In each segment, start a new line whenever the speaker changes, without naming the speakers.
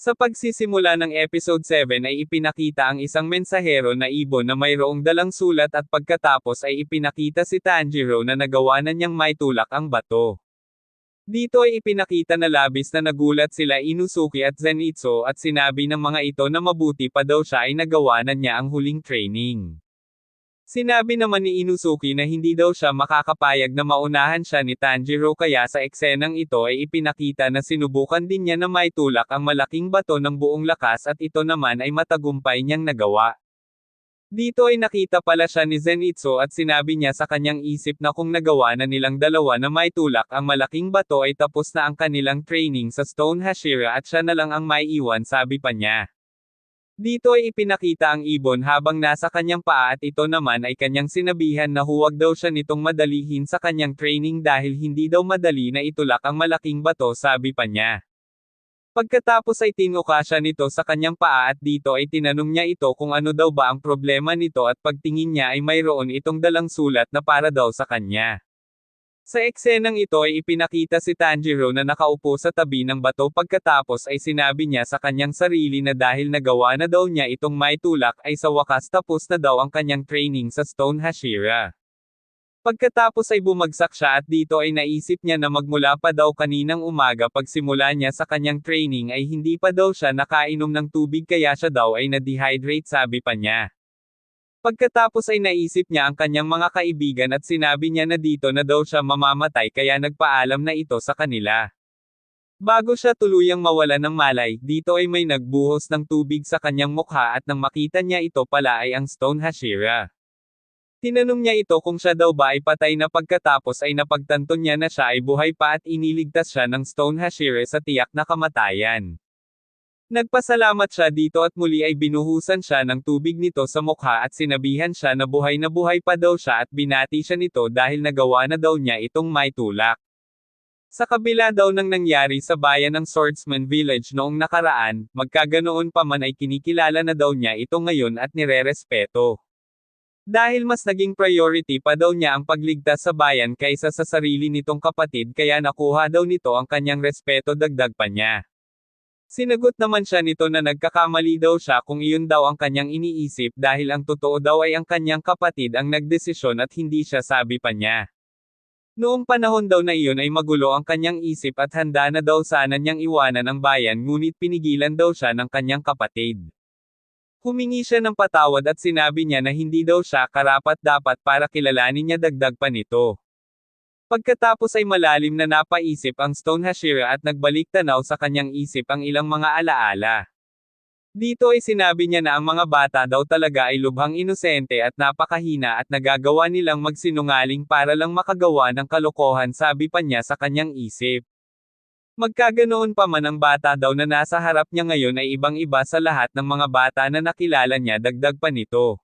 Sa pagsisimula ng episode 7 ay ipinakita ang isang mensahero na ibon na mayroong dalang sulat at pagkatapos ay ipinakita si Tanjiro na nagawa na niyang maitulak ang bato. Dito ay ipinakita na labis na nagulat sila Inosuke at Zenitsu at sinabi ng mga ito na mabuti pa daw siya ay nagawa na niya ang huling training. Sinabi naman ni Inosuke na hindi daw siya makakapayag na maunahan siya ni Tanjiro kaya sa eksenang ito ay ipinakita na sinubukan din niya na maitulak ang malaking bato ng buong lakas at ito naman ay matagumpay niyang nagawa. Dito ay nakita pala siya ni Zenitsu at sinabi niya sa kanyang isip na kung nagawa na nilang dalawa na maitulak ang malaking bato ay tapos na ang kanilang training sa Stone Hashira at siya na lang ang maiiwan sabi pa niya. Dito ay ipinakita ang ibon habang nasa kanyang paa at ito naman ay kanyang sinabihan na huwag daw siya nitong madalihin sa kanyang training dahil hindi daw madali na itulak ang malaking bato sabi pa niya. Pagkatapos ay tinuka siya nito sa kanyang paa at dito ay tinanong niya ito kung ano daw ba ang problema nito at pagtingin niya ay mayroon itong dalang sulat na para daw sa kanya. Sa eksenang ito ay ipinakita si Tanjiro na nakaupo sa tabi ng bato pagkatapos ay sinabi niya sa kanyang sarili na dahil nagawa na daw niya itong maitulak ay sa wakas tapos na daw ang kanyang training sa Stone Hashira. Pagkatapos ay bumagsak siya at dito ay naisip niya na magmula pa daw kaninang umaga pagsimula niya sa kanyang training ay hindi pa daw siya nakainom ng tubig kaya siya daw ay na-dehydrate sabi pa niya. Pagkatapos ay naisip niya ang kanyang mga kaibigan at sinabi niya na dito na daw siya mamamatay kaya nagpaalam na ito sa kanila. Bago siya tuluyang mawala ng malay, dito ay may nagbuhos ng tubig sa kanyang mukha at nang makita niya ito pala ay ang Stone Hashira. Tinanong niya ito kung siya daw ba ay patay na pagkatapos ay napagtanto niya na siya ay buhay pa at iniligtas siya ng Stone Hashira sa tiyak na kamatayan. Nagpasalamat siya dito at muli ay binuhusan siya ng tubig nito sa mukha at sinabihan siya na buhay pa daw siya at binati siya nito dahil nagawa na daw niya itong maitulak. Sa kabila daw ng nangyari sa bayan ng Swordsman Village noong nakaraan, magkaganoon pa man ay kinikilala na daw niya ito ngayon at nirerespeto. Dahil mas naging priority pa daw niya ang pagligtas sa bayan kaysa sa sarili nitong kapatid kaya nakuha daw nito ang kanyang respeto dagdag pa niya. Sinagot naman siya nito na nagkakamali daw siya kung iyon daw ang kanyang iniisip dahil ang totoo daw ay ang kanyang kapatid ang nagdesisyon at hindi siya sabi pa niya. Noong panahon daw na iyon ay magulo ang kanyang isip at handa na daw sana niyang iwanan ang bayan ngunit pinigilan daw siya ng kanyang kapatid. Humingi siya ng patawad at sinabi niya na hindi daw siya karapat-dapat para kilalanin niya dagdag pa nito. Pagkatapos ay malalim na napaisip ang Stone Hashira at nagbalik tanaw sa kanyang isip ang ilang mga alaala. Dito ay sinabi niya na ang mga bata daw talaga ay lubhang inosente at napakahina at nagagawa nilang magsinungaling para lang makagawa ng kalokohan sabi pa niya sa kanyang isip. Magkaganoon pa man ang bata daw na nasa harap niya ngayon ay ibang-iba sa lahat ng mga bata na nakilala niya dagdag pa nito.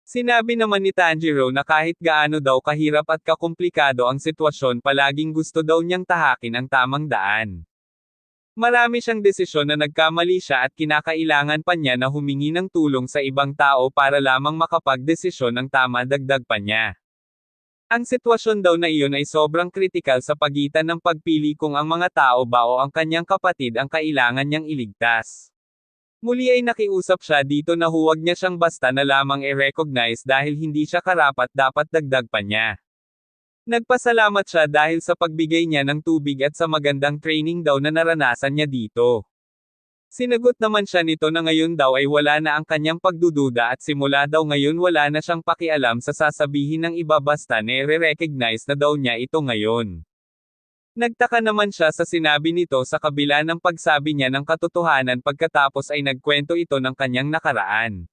Sinabi naman ni Tanjiro na kahit gaano daw kahirap at kakomplikado ang sitwasyon palaging gusto daw niyang tahakin ang tamang daan. Marami siyang desisyon na nagkamali siya at kinakailangan pa niya na humingi ng tulong sa ibang tao para lamang makapagdesisyon ng tama dagdag pa niya. Ang sitwasyon daw na iyon ay sobrang kritikal sa pagitan ng pagpili kung ang mga tao ba o ang kanyang kapatid ang kailangan niyang iligtas. Muli ay nakiusap siya dito na huwag niya siyang basta na lamang i-recognize dahil hindi siya karapat-dapat dagdag pa niya. Nagpasalamat siya dahil sa pagbigay niya ng tubig at sa magandang training daw na naranasan niya dito. Sinagot naman siya nito na ngayon daw ay wala na ang kanyang pagdududa at simula daw ngayon wala na siyang pakialam sa sasabihin ng iba basta nire-recognize na daw niya ito ngayon. Nagtaka naman siya sa sinabi nito sa kabila ng pagsabi niya ng katotohanan pagkatapos ay nagkwento ito ng kanyang nakaraan.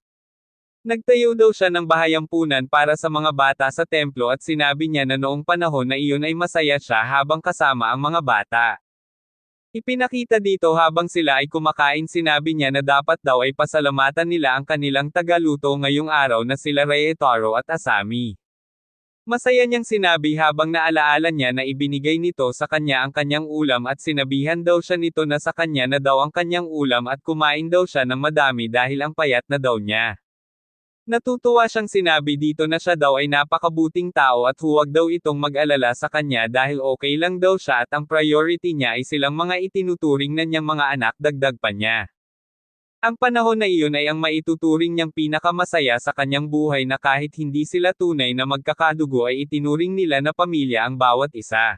Nagtayo daw siya ng bahayampunan para sa mga bata sa templo at sinabi niya na noong panahon na iyon ay masaya siya habang kasama ang mga bata. Ipinakita dito habang sila ay kumakain sinabi niya na dapat daw ay pasalamatan nila ang kanilang tagaluto ngayong araw na sila Reietaro at Asami. Masaya niyang sinabi habang naalaala niya na ibinigay nito sa kanya ang kanyang ulam at sinabihan daw siya nito na sa kanya na daw ang kanyang ulam at kumain daw siya ng madami dahil ang payat na daw niya. Natutuwa siyang sinabi dito na siya daw ay napakabuting tao at huwag daw itong mag-alala sa kanya dahil okay lang daw siya at ang priority niya ay silang mga itinuturing na niyang mga anak, dagdag pa niya. Ang panahon na iyon ay ang maituturing niyang pinakamasaya sa kanyang buhay na kahit hindi sila tunay na magkakadugo ay itinuring nila na pamilya ang bawat isa.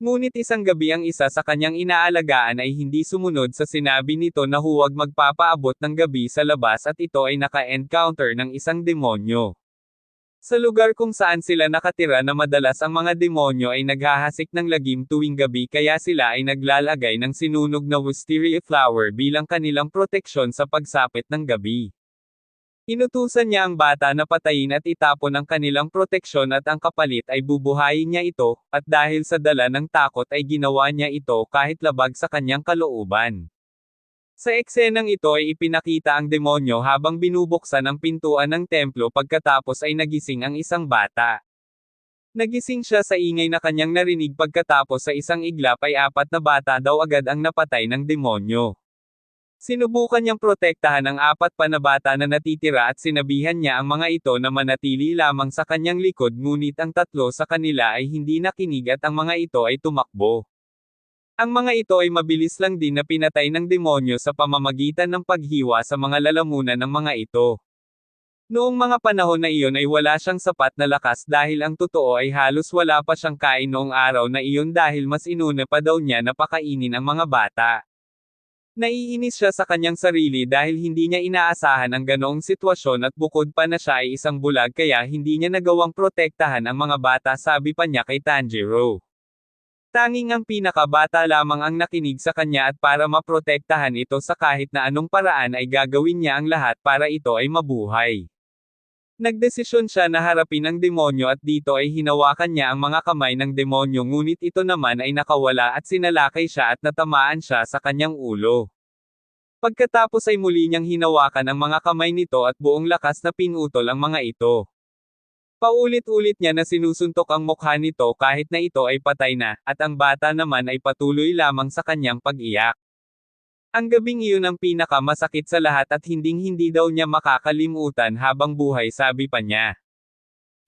Ngunit isang gabi ang isa sa kanyang inaalagaan ay hindi sumunod sa sinabi nito na huwag magpapaabot ng gabi sa labas at ito ay naka-encounter ng isang demonyo. Sa lugar kung saan sila nakatira na madalas ang mga demonyo ay naghahasik ng lagim tuwing gabi kaya sila ay naglalagay ng sinunog na wisteria flower bilang kanilang proteksyon sa pagsapit ng gabi. Inutusan niya ang bata na patayin at itapon ang kanilang proteksyon at ang kapalit ay bubuhayin niya ito, at dahil sa dala ng takot ay ginawa niya ito kahit labag sa kanyang kalooban. Sa eksenang ito ay ipinakita ang demonyo habang binubuksan ang pintuan ng templo pagkatapos ay nagising ang isang bata. Nagising siya sa ingay na kanyang narinig pagkatapos sa isang iglap ay 4 na bata daw agad ang napatay ng demonyo. Sinubukan niyang protektahan ang 4 pa na bata na natitira at sinabihan niya ang mga ito na manatili lamang sa kanyang likod ngunit ang 3 sa kanila ay hindi nakinig at ang mga ito ay tumakbo. Ang mga ito ay mabilis lang din na pinatay ng demonyo sa pamamagitan ng paghiwa sa mga lalamunan ng mga ito. Noong mga panahon na iyon ay wala siyang sapat na lakas dahil ang totoo ay halos wala pa siyang kain noong araw na iyon dahil mas inuna pa daw niya na pakainin ang mga bata. Naiinis siya sa kanyang sarili dahil hindi niya inaasahan ang ganoong sitwasyon at bukod pa na siya ay isang bulag kaya hindi niya nagawang protektahan ang mga bata, sabi pa niya kay Tanjiro. Tanging ang pinakabata lamang ang nakinig sa kanya at para maprotektahan ito sa kahit na anong paraan ay gagawin niya ang lahat para ito ay mabuhay. Nagdesisyon siya na harapin ang demonyo at dito ay hinawakan niya ang mga kamay ng demonyo ngunit ito naman ay nakawala at sinalakay siya at natamaan siya sa kanyang ulo. Pagkatapos ay muli niyang hinawakan ang mga kamay nito at buong lakas na pinutol ang mga ito. Paulit-ulit niya na sinusuntok ang mukha nito kahit na ito ay patay na, at ang bata naman ay patuloy lamang sa kanyang pag-iyak. Ang gabing iyon ang pinakamasakit sa lahat at hinding-hindi daw niya makakalimutan habang buhay, sabi pa niya.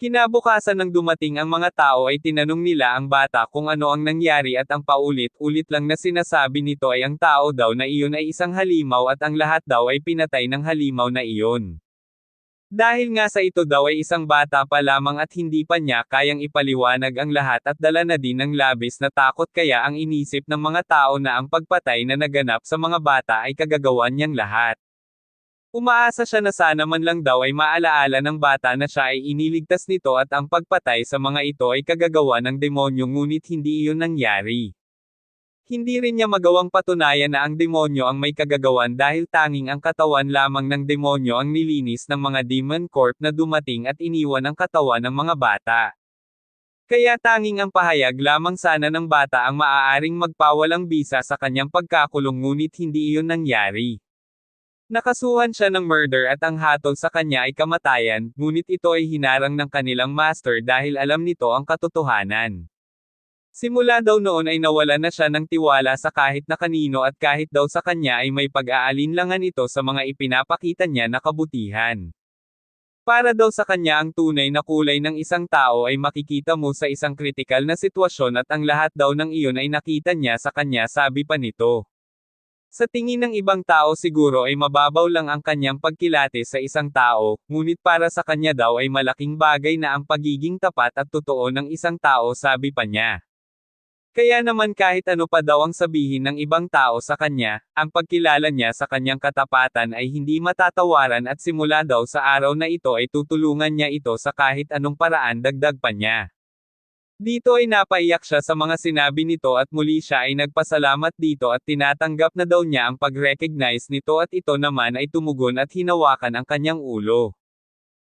Kinabukasan nang dumating ang mga tao ay tinanong nila ang bata kung ano ang nangyari at ang paulit-ulit lang na sinasabi nito ay ang tao daw na iyon ay isang halimaw at ang lahat daw ay pinatay ng halimaw na iyon. Dahil nga sa ito daw ay isang bata pa lamang at hindi pa niya kayang ipaliwanag ang lahat at dala na din ng labis na takot kaya ang inisip ng mga tao na ang pagpatay na naganap sa mga bata ay kagagawan niyang lahat. Umaasa siya na sana man lang daw ay maalaala ng bata na siya ay iniligtas nito at ang pagpatay sa mga ito ay kagagawa ng demonyo ngunit hindi iyon nangyari. Hindi rin niya magawang patunayan na ang demonyo ang may kagagawan dahil tanging ang katawan lamang ng demonyo ang nilinis ng mga Demon Corp na dumating at iniwan ang katawan ng mga bata. Kaya tanging ang pahayag lamang sana ng bata ang maaaring magpawalang bisa sa kanyang pagkakulong ngunit hindi iyon nangyari. Nakasuhan siya ng murder at ang hatol sa kanya ay kamatayan, ngunit ito ay hinarang ng kanilang master dahil alam nito ang katotohanan. Simula daw noon ay nawala na siya ng tiwala sa kahit na kanino at kahit daw sa kanya ay may pag-aalinlangan ito sa mga ipinapakita niya na kabutihan. Para daw sa kanya ang tunay na kulay ng isang tao ay makikita mo sa isang kritikal na sitwasyon at ang lahat daw ng iyon ay nakita niya sa kanya, sabi pa nito. Sa tingin ng ibang tao siguro ay mababaw lang ang kanyang pagkilate sa isang tao, ngunit para sa kanya daw ay malaking bagay na ang pagiging tapat at totoo ng isang tao, sabi pa niya. Kaya naman kahit ano pa daw ang sabihin ng ibang tao sa kanya, ang pagkilala niya sa kanyang katapatan ay hindi matatawaran at simula daw sa araw na ito ay tutulungan niya ito sa kahit anong paraan, dagdag pa niya. Dito ay napaiyak siya sa mga sinabi nito at muli siya ay nagpasalamat dito at tinatanggap na daw niya ang pag-recognize nito at ito naman ay tumugon at hinawakan ang kanyang ulo.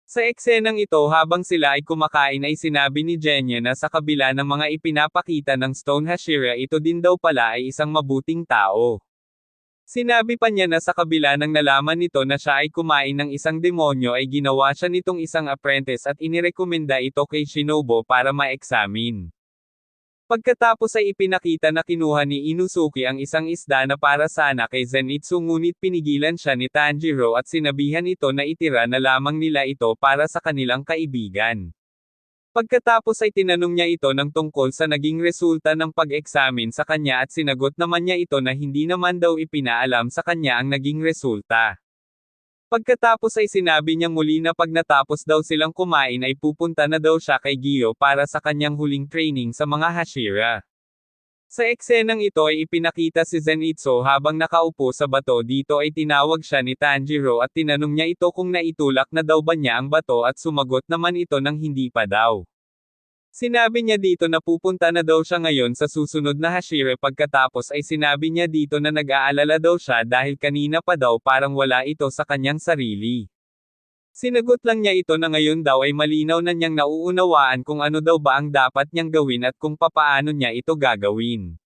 Sa eksenang ito habang sila ay kumakain ay sinabi ni Genya na sa kabila ng mga ipinapakita ng Stone Hashira ito din daw pala ay isang mabuting tao. Sinabi pa niya na sa kabila ng nalaman nito na siya ay kumain ng isang demonyo ay ginawa siya nitong isang apprentice at inirekomenda ito kay Shinobu para ma-examine. Pagkatapos ay ipinakita na kinuha ni Inosuke ang isang isda na para sana kay Zenitsu ngunit pinigilan siya ni Tanjiro at sinabihan ito na itira na lamang nila ito para sa kanilang kaibigan. Pagkatapos ay tinanong niya ito ng tungkol sa naging resulta ng pag-eksamin sa kanya at sinagot naman niya ito na hindi naman daw ipinaalam sa kanya ang naging resulta. Pagkatapos ay sinabi niya muli na pag natapos daw silang kumain ay pupunta na daw siya kay Gyo para sa kanyang huling training sa mga Hashira. Sa eksenang ito ay ipinakita si Zenitsu habang nakaupo sa bato dito ay tinawag siya ni Tanjiro at tinanong niya ito kung naitulak na daw ba niya ang bato at sumagot naman ito ng hindi pa daw. Sinabi niya dito na pupunta na daw siya ngayon sa susunod na Hashira pagkatapos ay sinabi niya dito na nag-aalala daw siya dahil kanina pa daw parang wala ito sa kanyang sarili. Sinagot lang niya ito na ngayon daw ay malinaw na niyang nauunawaan kung ano daw ba ang dapat niyang gawin at kung papaano niya ito gagawin.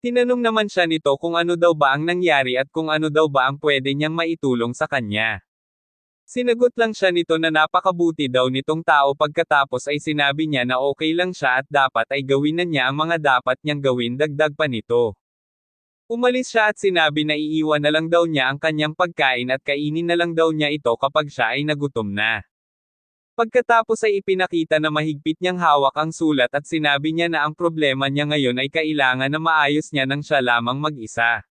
Tinanong naman siya nito kung ano daw ba ang nangyari at kung ano daw ba ang pwede niyang maitulong sa kanya. Sinagot lang siya nito na napakabuti daw nitong tao pagkatapos ay sinabi niya na okay lang siya at dapat ay gawin na niya ang mga dapat niyang gawin dagdag pa nito. Umalis siya at sinabi na iiwan na lang daw niya ang kanyang pagkain at kainin na lang daw niya ito kapag siya ay nagutom na. Pagkatapos ay ipinakita na mahigpit niyang hawak ang sulat at sinabi niya na ang problema niya ngayon ay kailangan na maayos niya nang siya lamang mag-isa.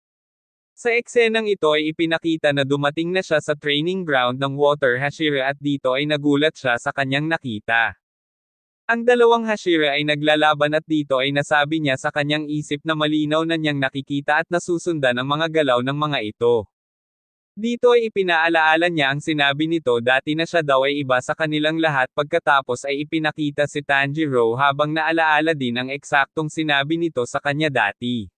Sa eksenang ito ay ipinakita na dumating na siya sa training ground ng Water Hashira at dito ay nagulat siya sa kanyang nakita. Ang dalawang Hashira ay naglalaban at dito ay nasabi niya sa kanyang isip na malinaw na niyang nakikita at nasusundan ang mga galaw ng mga ito. Dito ay ipinaalaala niya ang sinabi nito dati na siya daw ay iba sa kanilang lahat pagkatapos ay ipinakita si Tanjiro habang naalaala din ang eksaktong sinabi nito sa kanya dati.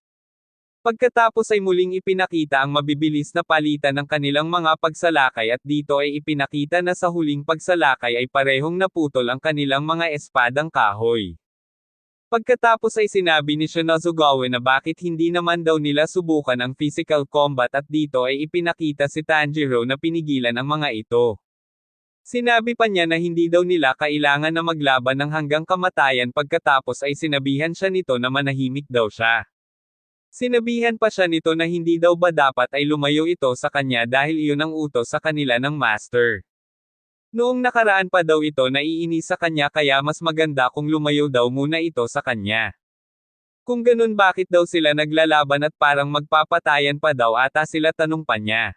Pagkatapos ay muling ipinakita ang mabibilis na palitan ng kanilang mga pagsalakay at dito ay ipinakita na sa huling pagsalakay ay parehong naputol ang kanilang mga espadang kahoy. Pagkatapos ay sinabi ni Shinozugawa na bakit hindi naman daw nila subukan ang physical combat at dito ay ipinakita si Tanjiro na pinigilan ang mga ito. Sinabi pa niya na hindi daw nila kailangan na maglaban ng hanggang kamatayan pagkatapos ay sinabihan siya nito na manahimik daw siya. Sinabihan pa siya nito na hindi daw ba dapat ay lumayo ito sa kanya dahil iyon ang utos sa kanila ng master. Noong nakaraan pa daw ito naiinis sa kanya kaya mas maganda kung lumayo daw muna ito sa kanya. Kung ganun bakit daw sila naglalaban at parang magpapatayan pa daw ata sila tanong pa niya.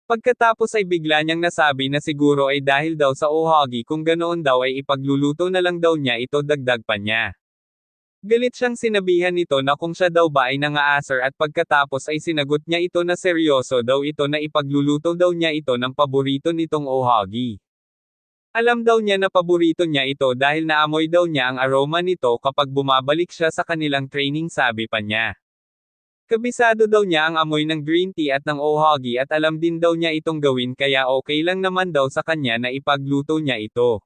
Pagkatapos ay bigla niyang nasabi na siguro ay dahil daw sa ohagi kung ganoon daw ay ipagluluto na lang daw niya ito dagdag pa niya. Galit siyang sinabihan nito na kung siya daw ba ay nangaasar at pagkatapos ay sinagot niya ito na seryoso daw ito na ipagluluto daw niya ito ng paborito nitong ohagi. Alam daw niya na paborito niya ito dahil naamoy daw niya ang aroma nito kapag bumabalik siya sa kanilang training sabi pa niya. Kabisado daw niya ang amoy ng green tea at ng ohagi at alam din daw niya itong gawin kaya okay lang naman daw sa kanya na ipagluto niya ito.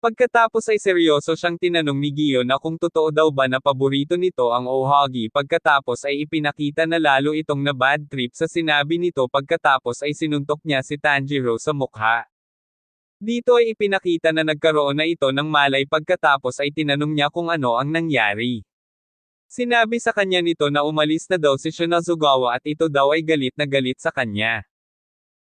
Pagkatapos ay seryoso siyang tinanong ni Gyo na kung totoo daw ba na paborito nito ang ohagi pagkatapos ay ipinakita na lalo itong na bad trip sa sinabi nito pagkatapos ay sinuntok niya si Tanjiro sa mukha. Dito ay ipinakita na nagkaroon na ito ng malay pagkatapos ay tinanong niya kung ano ang nangyari. Sinabi sa kanya nito na umalis na daw si Shinozugawa at ito daw ay galit na galit sa kanya.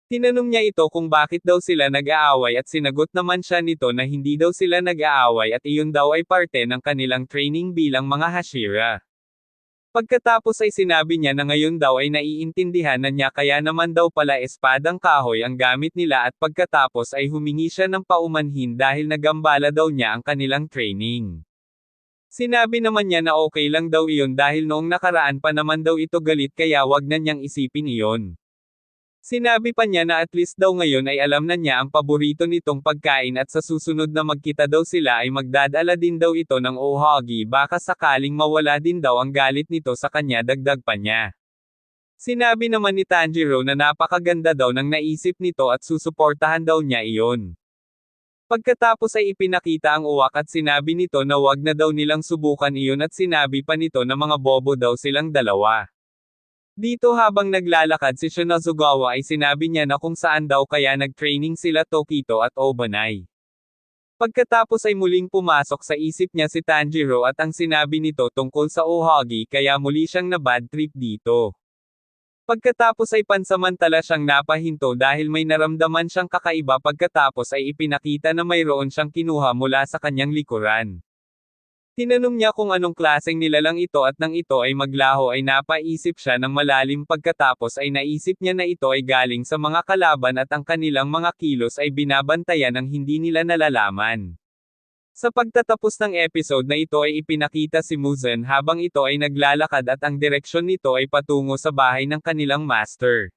Tinanong niya ito kung bakit daw sila nag-aaway at sinagot naman siya nito na hindi daw sila nag-aaway at iyon daw ay parte ng kanilang training bilang mga Hashira. Pagkatapos ay sinabi niya na ngayon daw ay naiintindihan na niya kaya naman daw pala espadang kahoy ang gamit nila at pagkatapos ay humingi siya ng paumanhin dahil nagambala daw niya ang kanilang training. Sinabi naman niya na okay lang daw iyon dahil noong nakaraan pa naman daw ito galit kaya wag na niyang isipin iyon. Sinabi pa niya na at least daw ngayon ay alam na niya ang paborito nitong pagkain at sa susunod na magkita daw sila ay magdadala din daw ito ng ohagi baka sakaling mawala din daw ang galit nito sa kanya dagdag pa niya. Sinabi naman ni Tanjiro na napakaganda daw ng naisip nito at susuportahan daw niya iyon. Pagkatapos ay ipinakita ang uwak at sinabi nito na wag na daw nilang subukan iyon at sinabi pa nito na mga bobo daw silang dalawa. Dito habang naglalakad si Shinozugawa ay sinabi niya na kung saan daw kaya nag-training sila Tokito at Obanai. Pagkatapos ay muling pumasok sa isip niya si Tanjiro at ang sinabi nito tungkol sa Ohagi kaya muli siyang na bad trip dito. Pagkatapos ay pansamantala siyang napahinto dahil may naramdaman siyang kakaiba pagkatapos ay ipinakita na mayroon siyang kinuha mula sa kanyang likuran. Tinanong niya kung anong klaseng nilalang ito at nang ito ay maglaho ay napaisip siya ng malalim pagkatapos ay naisip niya na ito ay galing sa mga kalaban at ang kanilang mga kilos ay binabantayan ng hindi nila nalalaman. Sa pagtatapos ng episode na ito ay ipinakita si Muzan habang ito ay naglalakad at ang direksyon nito ay patungo sa bahay ng kanilang master.